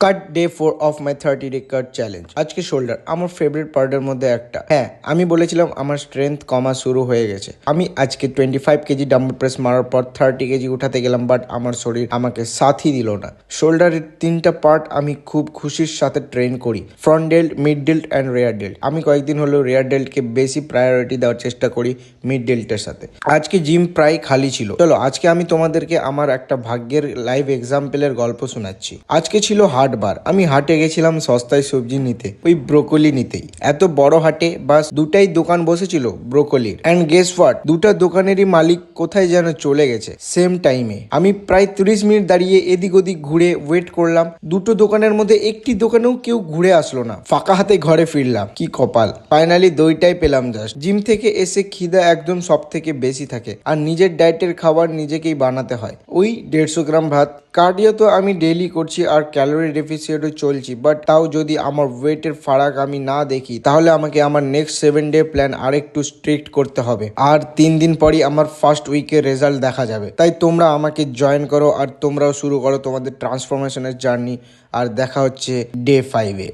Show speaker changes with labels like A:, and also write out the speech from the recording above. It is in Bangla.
A: Cut day 4 of my 30 day cut challenge. আজকে শোল্ডার আমার ফেভারিট পার্টের মধ্যে একটা। হ্যাঁ, আমি বলেছিলাম আমার স্ট্রেংথ কমা শুরু হয়ে গেছে। আমি আজকে 25 কেজি ডাম্বল প্রেস মারার পর 30 কেজি উঠাতে গেলাম, বাট আমার শরীর আমাকে সাথই দিল না। শোল্ডারের 3টা পার্ট আমি খুব খুশির সাথে ট্রেন করি, ফ্রন্ট ডেল্ট, মিড ডেল্ট অ্যান্ড রেয়ার ডেল্ট। আমি কয়েকদিন হলো রেয়ার ডেল্টকে বেশি প্রায়োরিটি দেওয়ার চেষ্টা করি মিড ডেল্টের সাথে। আজকে জিম প্রায় খালি ছিল। চলো আজকে আমি তোমাদেরকে আমার একটা ভাগ্যের লাইভ এক্সাম্পলের গল্প শোনাচ্ছি। আজকে ছিল হাট বার। আমি হাটে গেছিলাম সস্তায় সবজি নিতে, ওই ব্রোকলি নিতেই। এত বড় হাটে বাস দুটাই দোকান বসেছিল ব্রোকলির। অ্যান্ড গেস হোয়াট, দুটা দোকানেরই মালিক কোথায় যেন চলে গেছে সেম টাইমে। আমি প্রায় 30 মিনিট দাঁড়িয়ে এদিক ওদিক ঘুরে ওয়েট করলাম। দুটো দোকানের মধ্যে একটি দোকানেও কেউ ঘুরে আসলো না। ফাঁকা হাতে ঘরে ফিরলাম। কি কপাল, ফাইনালি দইটাই পেলাম জাস্ট। জিম থেকে এসে খিদা একদম সব থেকে বেশি থাকে, আর নিজের ডায়েটের খাবার নিজেকেই বানাতে হয়। ওই 150 গ্রাম ভাত। কার্ডিও তো আমি ডেইলি করছি আর ক্যালোরি ডেফিসিয়েটও চলছি, বাট তাও যদি আমার ওয়েটের ফারাক আমি না দেখি, তাহলে আমাকে আমার নেক্সট 7 ডে প্ল্যান আরেকটু স্ট্রিক্ট করতে হবে। আর 3 দিন পরই আমার ফার্স্ট উইকের রেজাল্ট দেখা যাবে। তাই তোমরা আমাকে জয়েন করো আর তোমরাও শুরু করো তোমাদের ট্রান্সফরমেশনের জার্নি। আর দেখা হচ্ছে ডে 5-এ।